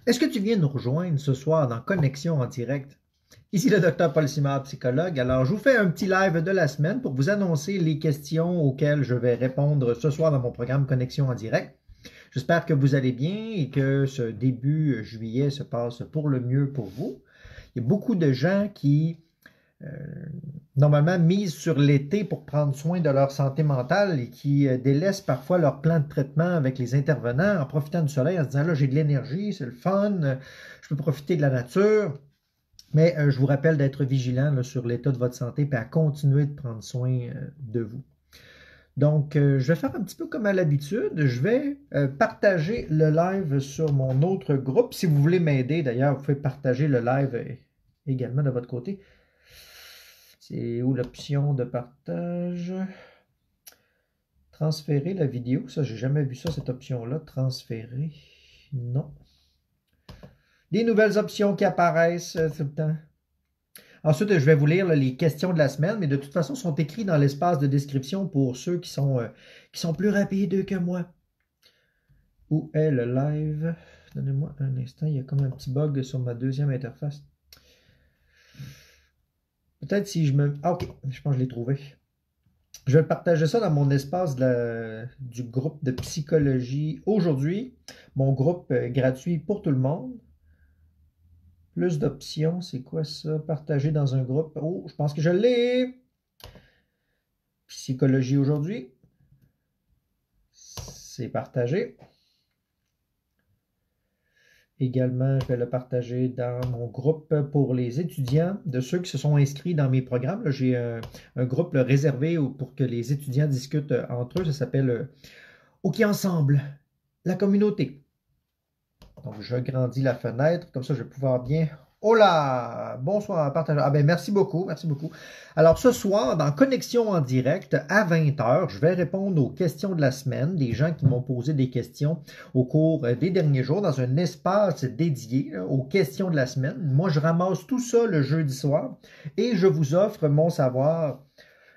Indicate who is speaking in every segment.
Speaker 1: Est-ce que tu viens nous rejoindre ce soir dans Connexion en direct? Ici le docteur Paul Simard, psychologue. Alors, je vous fais un petit live de la semaine pour vous annoncer les questions auxquelles je vais répondre ce soir dans mon programme Connexion en direct. J'espère que vous allez bien et que ce début juillet se passe pour le mieux pour vous. Il y a beaucoup de gens qui euh, normalement misent sur l'été pour prendre soin de leur santé mentale et qui délaissent parfois leur plan de traitement avec les intervenants en profitant du soleil en se disant là j'ai de l'énergie, c'est le fun, je peux profiter de la nature. Mais je vous rappelle d'être vigilant là, sur l'état de votre santé et à continuer de prendre soin de vous. Donc, je vais faire un petit peu comme à l'habitude. Je vais partager le live sur mon autre groupe. Si vous voulez m'aider, d'ailleurs, vous pouvez partager le live également de votre côté. C'est où l'option de partage? Transférer la vidéo. Ça, j'ai jamais vu ça, cette option-là. Transférer. Non. Des nouvelles options qui apparaissent tout le temps. Ensuite, je vais vous lire là, les questions de la semaine, mais de toute façon, sont écrits dans l'espace de description pour ceux qui sont plus rapides que moi. Où est le live? Donnez-moi un instant, il y a comme un petit bug sur ma deuxième interface. Peut-être si je me... Ah ok, je pense que je l'ai trouvé. Je vais partager ça dans mon espace du groupe de psychologie aujourd'hui. Mon groupe gratuit pour tout le monde. Plus d'options, c'est quoi ça? Partager dans un groupe. Oh, je pense que je l'ai! Psychologie aujourd'hui. C'est partagé. Également, je vais le partager dans mon groupe pour les étudiants, de ceux qui se sont inscrits dans mes programmes. J'ai un groupe réservé pour que les étudiants discutent entre eux. Ça s'appelle OK Ensemble, la communauté. Donc, je grandis la fenêtre. Comme ça, je vais pouvoir bien... Oh là! Bonsoir, partage. Ah ben, merci beaucoup, merci beaucoup. Alors, ce soir, dans Connexion en direct, à 20 h, je vais répondre aux questions de la semaine, des gens qui m'ont posé des questions au cours des derniers jours, dans un espace dédié aux questions de la semaine. Moi, je ramasse tout ça le jeudi soir et je vous offre mon savoir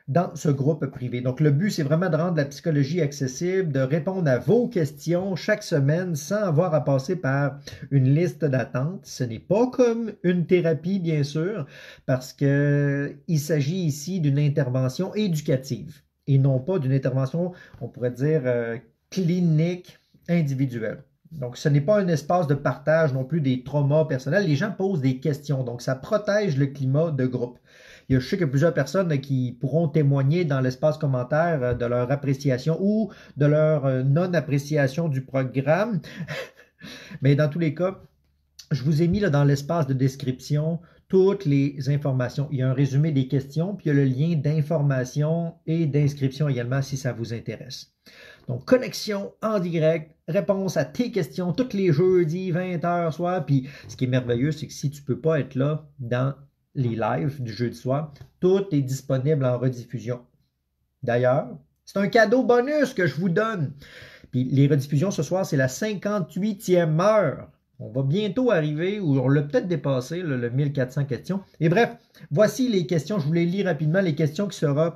Speaker 1: dans ce groupe privé. Donc, le but, c'est vraiment de rendre la psychologie accessible, de répondre à vos questions chaque semaine sans avoir à passer par une liste d'attente. Ce n'est pas comme une thérapie, bien sûr, parce qu'il s'agit ici d'une intervention éducative et non pas d'une intervention, on pourrait dire, clinique individuelle. Donc, ce n'est pas un espace de partage non plus des traumas personnels. Les gens posent des questions, donc ça protège le climat de groupe. Je sais qu'il y a plusieurs personnes qui pourront témoigner dans l'espace commentaire de leur appréciation ou de leur non-appréciation du programme. Mais dans tous les cas, je vous ai mis là, dans l'espace de description toutes les informations. Il y a un résumé des questions, puis il y a le lien d'information et d'inscription également si ça vous intéresse. Donc, connexion en direct, réponse à tes questions tous les jeudis, 20 h soir. Puis, ce qui est merveilleux, c'est que si tu ne peux pas être là dans les lives du jeudi soir, tout est disponible en rediffusion. D'ailleurs, c'est un cadeau bonus que je vous donne. Puis les rediffusions ce soir, c'est la 58e heure. On va bientôt arriver, ou on l'a peut-être dépassé, le 1400 questions. Et bref, voici les questions. Je vous les lis rapidement, les questions qui seront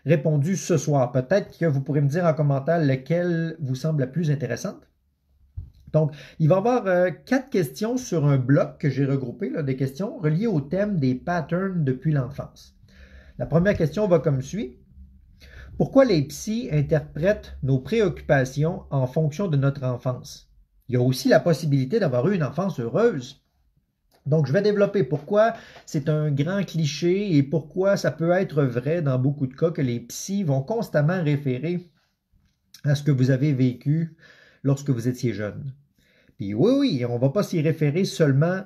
Speaker 1: répondues ce soir. Peut-être que vous pourrez me dire en commentaire laquelle vous semble la plus intéressante. Donc, il va y avoir 4 questions sur un bloc que j'ai regroupé, là, des questions reliées au thème des patterns depuis l'enfance. La première question va comme suit. Pourquoi les psys interprètent nos préoccupations en fonction de notre enfance? Il y a aussi la possibilité d'avoir eu une enfance heureuse. Donc, je vais développer pourquoi c'est un grand cliché et pourquoi ça peut être vrai dans beaucoup de cas que les psys vont constamment référer à ce que vous avez vécu lorsque vous étiez jeune. Puis oui, on ne va pas s'y référer seulement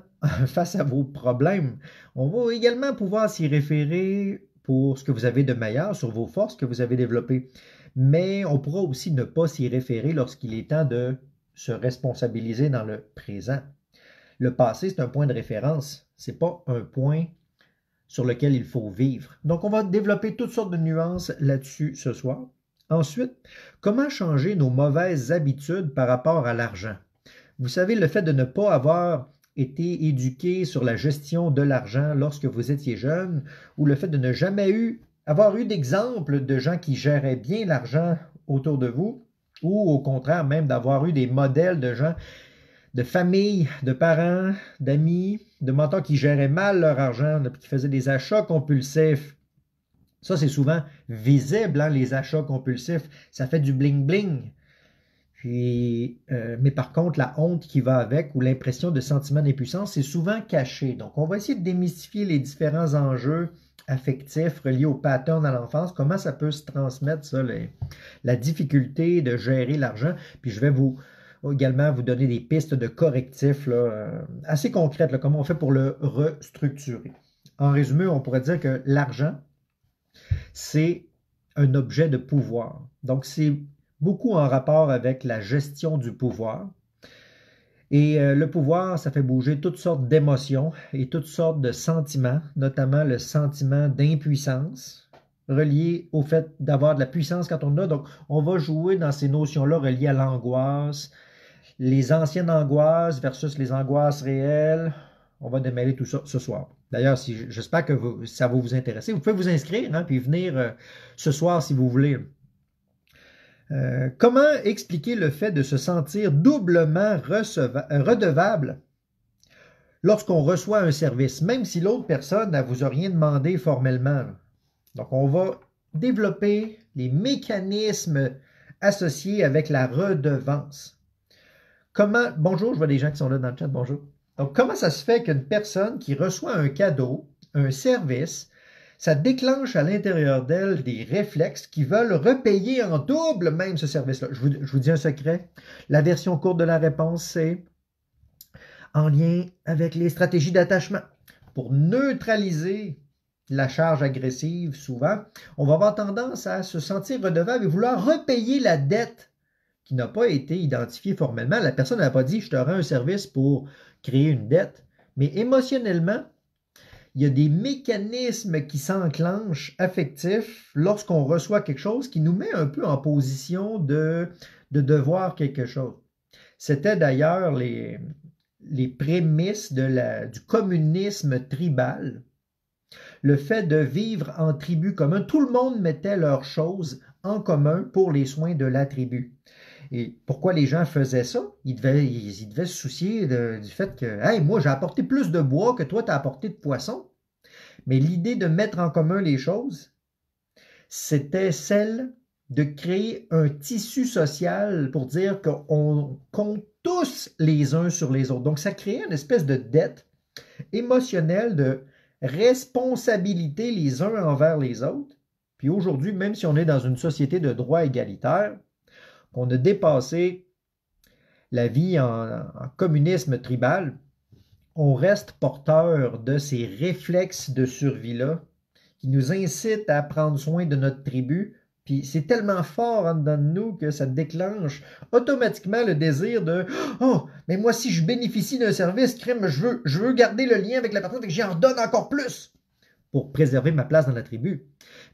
Speaker 1: face à vos problèmes. On va également pouvoir s'y référer pour ce que vous avez de meilleur, sur vos forces que vous avez développées. Mais on pourra aussi ne pas s'y référer lorsqu'il est temps de se responsabiliser dans le présent. Le passé, c'est un point de référence. Ce n'est pas un point sur lequel il faut vivre. Donc, on va développer toutes sortes de nuances là-dessus ce soir. Ensuite, comment changer nos mauvaises habitudes par rapport à l'argent? Vous savez, le fait de ne pas avoir été éduqué sur la gestion de l'argent lorsque vous étiez jeune, ou le fait de ne jamais avoir eu d'exemple de gens qui géraient bien l'argent autour de vous, ou au contraire même d'avoir eu des modèles de gens de famille, de parents, d'amis, de mentors qui géraient mal leur argent, qui faisaient des achats compulsifs. Ça, c'est souvent visible, hein, les achats compulsifs. Ça fait du bling-bling. Puis, mais par contre, la honte qui va avec ou l'impression de sentiment d'impuissance, c'est souvent caché. Donc, on va essayer de démystifier les différents enjeux affectifs reliés au pattern à l'enfance, comment ça peut se transmettre, ça, la difficulté de gérer l'argent. Puis, je vais également vous donner des pistes de correctifs là, assez concrètes, là, comment on fait pour le restructurer. En résumé, on pourrait dire que l'argent, c'est un objet de pouvoir. Donc, c'est beaucoup en rapport avec la gestion du pouvoir. Et le pouvoir, ça fait bouger toutes sortes d'émotions et toutes sortes de sentiments, notamment le sentiment d'impuissance relié au fait d'avoir de la puissance quand on a. Donc, on va jouer dans ces notions-là reliées à l'angoisse, les anciennes angoisses versus les angoisses réelles. On va démêler tout ça ce soir. D'ailleurs, j'espère que ça va vous intéresser. Vous pouvez vous inscrire, hein, puis venir ce soir si vous voulez. Comment expliquer le fait de se sentir doublement redevable lorsqu'on reçoit un service, même si l'autre personne ne vous a rien demandé formellement? Donc, on va développer les mécanismes associés avec la redevance. Bonjour, je vois des gens qui sont là dans le chat, bonjour. Donc, comment ça se fait qu'une personne qui reçoit un cadeau, un service, ça déclenche à l'intérieur d'elle des réflexes qui veulent repayer en double même ce service-là? Je vous dis un secret. La version courte de la réponse, c'est en lien avec les stratégies d'attachement. Pour neutraliser la charge agressive, souvent, on va avoir tendance à se sentir redevable et vouloir repayer la dette qui n'a pas été identifiée formellement. La personne n'a pas dit « je te rends un service pour créer une dette », mais émotionnellement, il y a des mécanismes qui s'enclenchent affectifs lorsqu'on reçoit quelque chose qui nous met un peu en position de devoir quelque chose. C'était d'ailleurs les prémices du communisme tribal. Le fait de vivre en tribu commun, tout le monde mettait leurs choses en commun pour les soins de la tribu. Et pourquoi les gens faisaient ça? Ils devaient se soucier du fait que « Hey, moi, j'ai apporté plus de bois que toi, tu as apporté de poisson. » Mais l'idée de mettre en commun les choses, c'était celle de créer un tissu social pour dire qu'on compte tous les uns sur les autres. Donc, ça créait une espèce de dette émotionnelle, de responsabilité les uns envers les autres. Puis aujourd'hui, même si on est dans une société de droit égalitaire, qu'on a dépassé la vie en communisme tribal, on reste porteur de ces réflexes de survie-là qui nous incitent à prendre soin de notre tribu. Puis c'est tellement fort en dedans de nous que ça déclenche automatiquement le désir de « Oh, mais moi si je bénéficie d'un service, crème, je veux garder le lien avec la personne et que j'en donne encore plus pour préserver ma place dans la tribu. »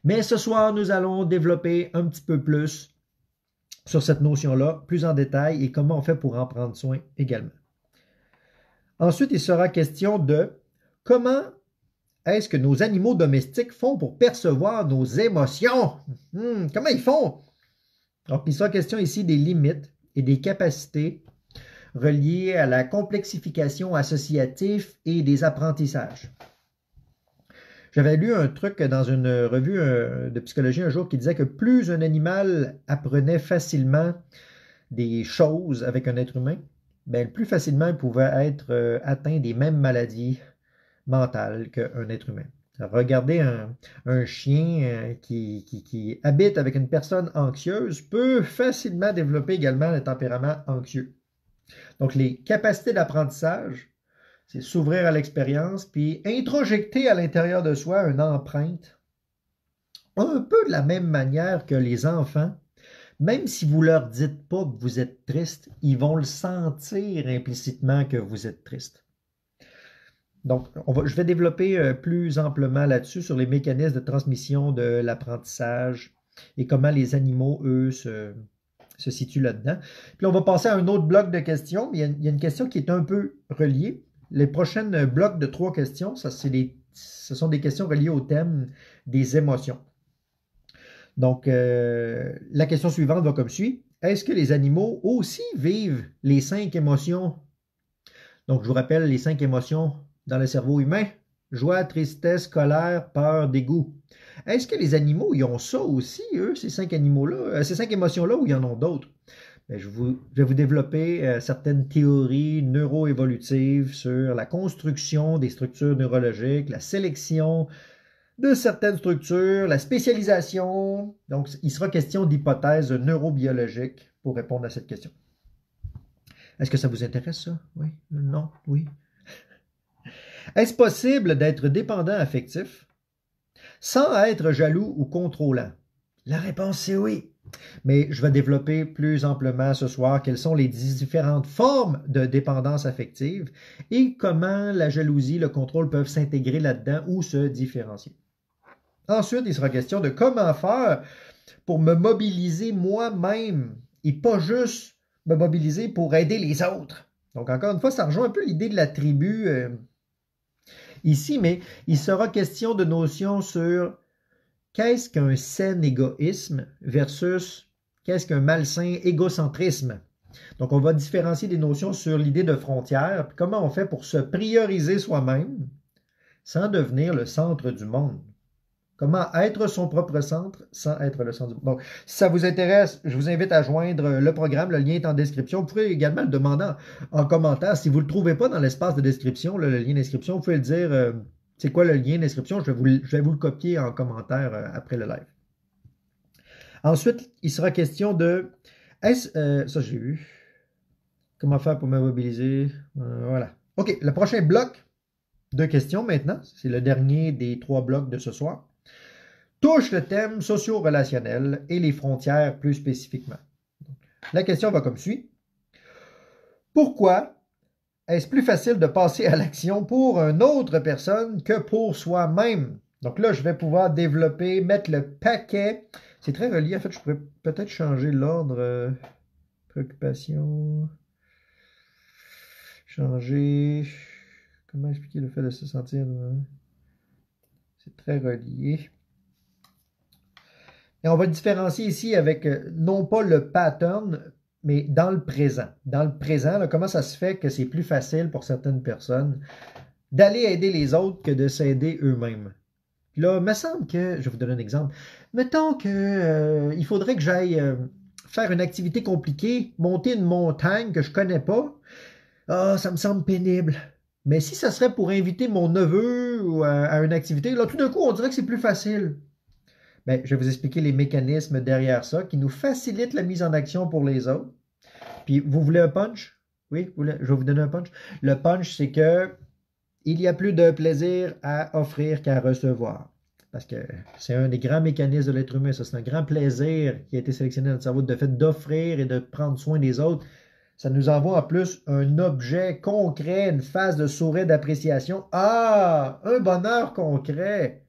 Speaker 1: Mais ce soir, nous allons développer un petit peu plus sur cette notion-là, plus en détail, et comment on fait pour en prendre soin également. Ensuite, il sera question de comment est-ce que nos animaux domestiques font pour percevoir nos émotions? Comment ils font? Donc, il sera question ici des limites et des capacités reliées à la complexification associative et des apprentissages. J'avais lu un truc dans une revue de psychologie un jour qui disait que plus un animal apprenait facilement des choses avec un être humain, bien, plus facilement il pouvait être atteint des mêmes maladies mentales qu'un être humain. Regardez un chien qui habite avec une personne anxieuse peut facilement développer également un tempérament anxieux. Donc, les capacités d'apprentissage, c'est s'ouvrir à l'expérience, puis introjecter à l'intérieur de soi une empreinte, un peu de la même manière que les enfants. Même si vous ne leur dites pas que vous êtes triste, ils vont le sentir implicitement que vous êtes triste. Donc, je vais développer plus amplement là-dessus sur les mécanismes de transmission de l'apprentissage et comment les animaux, eux, se situent là-dedans. Puis on va passer à un autre bloc de questions. Il y a une question qui est un peu reliée. Les prochaines blocs de 3 questions, ce sont des questions reliées au thème des émotions. Donc, la question suivante va comme suit. Est-ce que les animaux aussi vivent les 5 émotions Donc, je vous rappelle les 5 émotions dans le cerveau humain. Joie, tristesse, colère, peur, dégoût. Est-ce que les animaux, ils ont ça aussi, eux, ces 5 animaux-là, ces 5 émotions-là, ou ils en ont d'autres? Bien, je vais vous développer certaines théories neuroévolutives sur la construction des structures neurologiques, la sélection de certaines structures, la spécialisation. Donc, il sera question d'hypothèses neurobiologiques pour répondre à cette question. Est-ce que ça vous intéresse, ça? Oui? Non? Oui? Est-ce possible d'être dépendant affectif sans être jaloux ou contrôlant? La réponse, c'est oui. Mais je vais développer plus amplement ce soir quelles sont les différentes formes de dépendance affective et comment la jalousie, le contrôle peuvent s'intégrer là-dedans ou se différencier. Ensuite, il sera question de comment faire pour me mobiliser moi-même et pas juste me mobiliser pour aider les autres. Donc, encore une fois, ça rejoint un peu l'idée de la tribu ici, mais il sera question de notions sur qu'est-ce qu'un sain égoïsme versus qu'est-ce qu'un malsain égocentrisme. Donc, on va différencier des notions sur l'idée de frontières, puis comment on fait pour se prioriser soi-même sans devenir le centre du monde. Comment être son propre centre sans être le centre du monde. Donc, si ça vous intéresse, je vous invite à joindre le programme. Le lien est en description. Vous pouvez également le demander en commentaire. Si vous ne le trouvez pas dans l'espace de description, le lien d'inscription, vous pouvez le dire c'est quoi le lien d'inscription. Je vais vous le copier en commentaire après le live. Ensuite, il sera question de ça j'ai vu. Comment faire pour me mobiliser? Voilà. OK, le prochain bloc de questions maintenant, c'est le dernier des 3 blocs de ce soir, touche le thème socio-relationnel et les frontières plus spécifiquement. La question va comme suit. Pourquoi est-ce plus facile de passer à l'action pour une autre personne que pour soi-même? Donc là, je vais pouvoir développer, mettre le paquet. C'est très relié. En fait, je pourrais peut-être changer l'ordre. Préoccupation. Changer. Comment expliquer le fait de se sentir? C'est très relié. Et on va différencier ici avec non pas le pattern, mais dans le présent. Dans le présent, là, comment ça se fait que c'est plus facile pour certaines personnes d'aller aider les autres que de s'aider eux-mêmes? Là, il me semble que, je vais vous donner un exemple, mettons que il faudrait que j'aille faire une activité compliquée, monter une montagne que je ne connais pas. Ah, ça me semble pénible. Mais si ça serait pour inviter mon neveu à une activité, là, tout d'un coup, on dirait que c'est plus facile. Bien, je vais vous expliquer les mécanismes derrière ça qui nous facilitent la mise en action pour les autres. Puis, vous voulez un punch? Oui, je vais vous donner un punch. Le punch, c'est que il y a plus de plaisir à offrir qu'à recevoir. Parce que c'est un des grands mécanismes de l'être humain. Ça, c'est un grand plaisir qui a été sélectionné dans notre cerveau, de fait d'offrir et de prendre soin des autres. Ça nous envoie en plus un objet concret, une phase de sourire d'appréciation. Ah, un bonheur concret.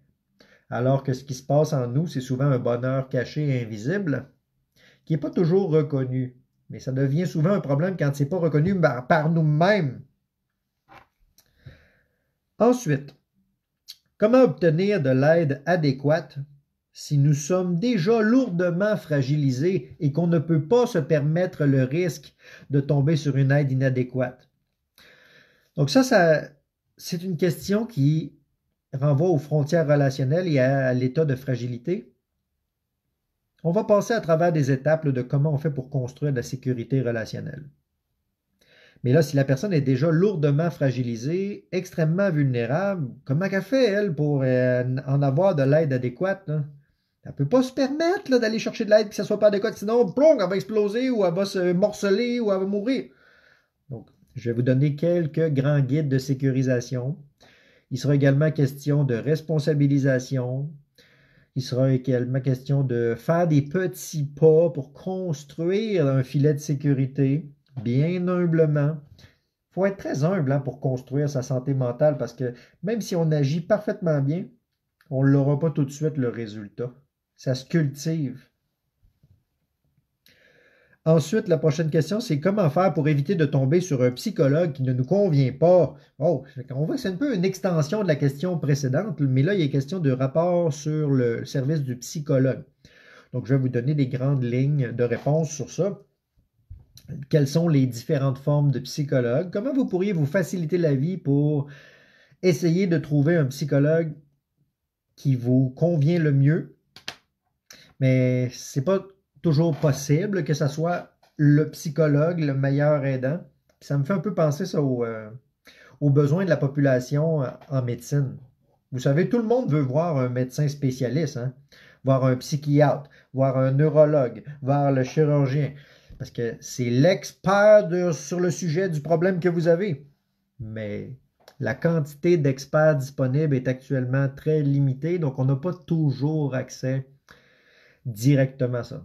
Speaker 1: Alors que ce qui se passe en nous, c'est souvent un bonheur caché et invisible, qui n'est pas toujours reconnu. Mais ça devient souvent un problème quand ce n'est pas reconnu par nous-mêmes. Ensuite, comment obtenir de l'aide adéquate si nous sommes déjà lourdement fragilisés et qu'on ne peut pas se permettre le risque de tomber sur une aide inadéquate? Donc ça c'est une question qui renvoie aux frontières relationnelles et à l'état de fragilité. On va passer à travers des étapes de comment on fait pour construire de la sécurité relationnelle. Mais là, si la personne est déjà lourdement fragilisée, extrêmement vulnérable, comment qu'elle fait, elle, pour en avoir de l'aide adéquate? Là? Elle ne peut pas se permettre d'aller chercher de l'aide et que ça ne soit pas adéquat, sinon, plong, elle va exploser ou elle va se morceler ou elle va mourir. Donc, je vais vous donner quelques grands guides de sécurisation. Il sera également question de responsabilisation. Il sera également question de faire des petits pas pour construire un filet de sécurité, bien humblement. Il faut être très humble pour construire sa santé mentale parce que même si on agit parfaitement bien, on ne l'aura pas tout de suite le résultat. Ça se cultive. Ensuite, la prochaine question, c'est comment faire pour éviter de tomber sur un psychologue qui ne nous convient pas? Oh, on voit que c'est un peu une extension de la question précédente, mais là, il est question de rapport sur le service du psychologue. Donc, je vais vous donner des grandes lignes de réponse sur ça. quelles sont les différentes formes de psychologues, comment vous pourriez vous faciliter la vie pour essayer de trouver un psychologue qui vous convient le mieux, mais c'est pas toujours possible que ce soit le psychologue le meilleur aidant. Puis ça me fait un peu penser ça aux besoins de la population en médecine. Vous savez, tout le monde veut voir un médecin spécialiste, hein? Voir un psychiatre, voir un neurologue, voir le chirurgien, parce que c'est l'expert sur le sujet du problème que vous avez. Mais la quantité d'experts disponibles est actuellement très limitée, donc on n'a pas toujours accès directement à ça.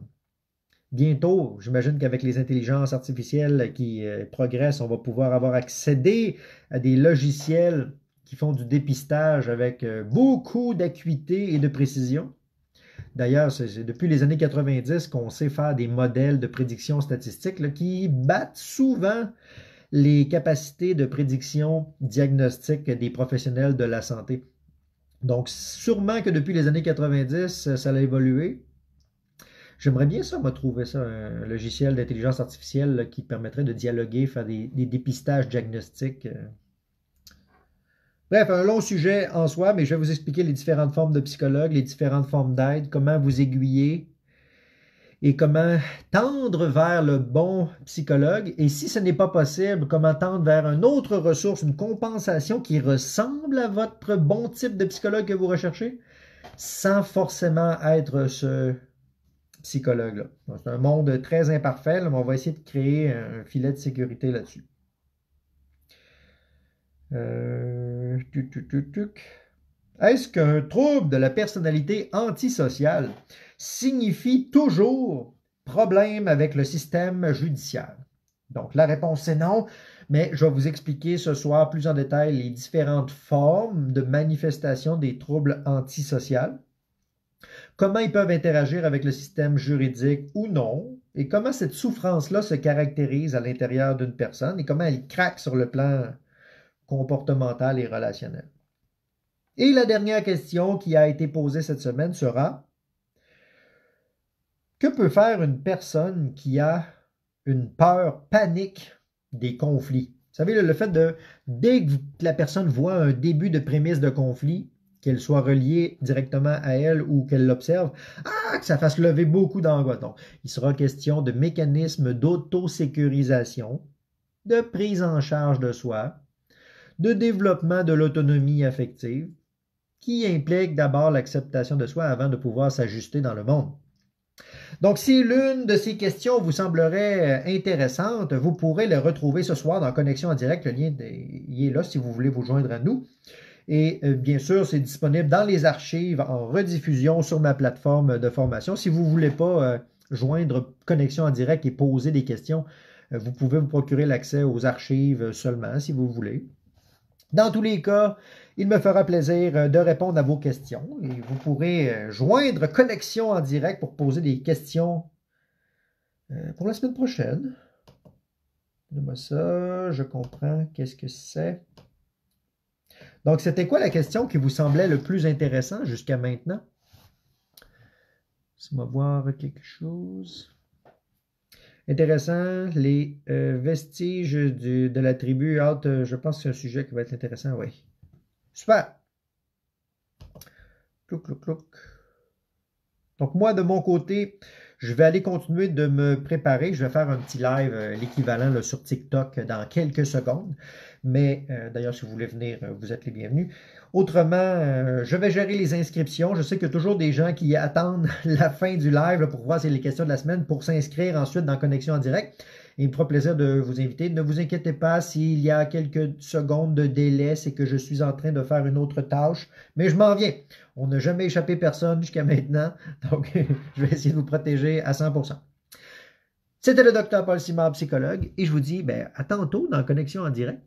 Speaker 1: Bientôt, j'imagine qu'avec les intelligences artificielles qui progressent, on va pouvoir avoir accédé à des logiciels qui font du dépistage avec beaucoup d'acuité et de précision. D'ailleurs, c'est depuis les années 90 qu'on sait faire des modèles de prédiction statistique là, qui battent souvent les capacités de prédiction diagnostique des professionnels de la santé. Donc, sûrement que depuis les années 90, ça a évolué. J'aimerais bien ça, me trouver ça, un logiciel d'intelligence artificielle là, qui permettrait de dialoguer, faire des dépistages diagnostiques. Bref, un long sujet en soi, mais je vais vous expliquer les différentes formes de psychologues, les différentes formes d'aide, comment vous aiguiller et comment tendre vers le bon psychologue. Et si ce n'est pas possible, comment tendre vers une autre ressource, une compensation qui ressemble à votre bon type de psychologue que vous recherchez, sans forcément être ce psychologue-là. C'est un monde très imparfait, mais on va essayer de créer un filet de sécurité là-dessus. Est-ce qu'un trouble de la personnalité antisociale signifie toujours problème avec le système judiciaire? Donc, la réponse est non, mais je vais vous expliquer ce soir plus en détail les différentes formes de manifestation des troubles antisociaux, comment ils peuvent interagir avec le système juridique ou non, et comment cette souffrance-là se caractérise à l'intérieur d'une personne et comment elle craque sur le plan comportemental et relationnel. Et la dernière question qui a été posée cette semaine sera: que peut faire une personne qui a une peur panique des conflits? Vous savez, le fait de, dès que la personne voit un début de prémisse de conflit, qu'elle soit reliée directement à elle ou qu'elle l'observe, que ça fasse lever beaucoup d'angoisse. Donc, il sera question de mécanismes d'autosécurisation, de prise en charge de soi, de développement de l'autonomie affective, qui implique d'abord l'acceptation de soi avant de pouvoir s'ajuster dans le monde. Donc, si l'une de ces questions vous semblerait intéressante, vous pourrez le retrouver ce soir dans Connexion en direct. Le lien il est là si vous voulez vous joindre à nous. Et bien sûr, c'est disponible dans les archives en rediffusion sur ma plateforme de formation. Si vous ne voulez pas joindre Connexion en direct et poser des questions, vous pouvez vous procurer l'accès aux archives seulement si vous voulez. Dans tous les cas, il me fera plaisir de répondre à vos questions et vous pourrez joindre Connexion en direct pour poser des questions pour la semaine prochaine. Donnez-moi ça, je comprends. Qu'est-ce que c'est? Donc, c'était quoi la question qui vous semblait le plus intéressant jusqu'à maintenant? Laissez-moi voir quelque chose. Intéressant, les vestiges de la tribu haute, je pense que c'est un sujet qui va être intéressant, oui. Super! Clouc, clouc, clouc. Donc moi, de mon côté, je vais aller continuer de me préparer. Je vais faire un petit live, l'équivalent sur TikTok dans quelques secondes. Mais d'ailleurs, si vous voulez venir, vous êtes les bienvenus. Autrement, je vais gérer les inscriptions. Je sais qu'il y a toujours des gens qui attendent la fin du live là, pour voir si c'est les questions de la semaine pour s'inscrire ensuite dans Connexion en direct. Et il me fera plaisir de vous inviter. Ne vous inquiétez pas s'il y a quelques secondes de délai, c'est que je suis en train de faire une autre tâche. Mais je m'en viens. On n'a jamais échappé personne jusqu'à maintenant. Donc, je vais essayer de vous protéger à 100%. C'était le Dr Paul Simard, psychologue. Et je vous dis à tantôt dans Connexion en direct.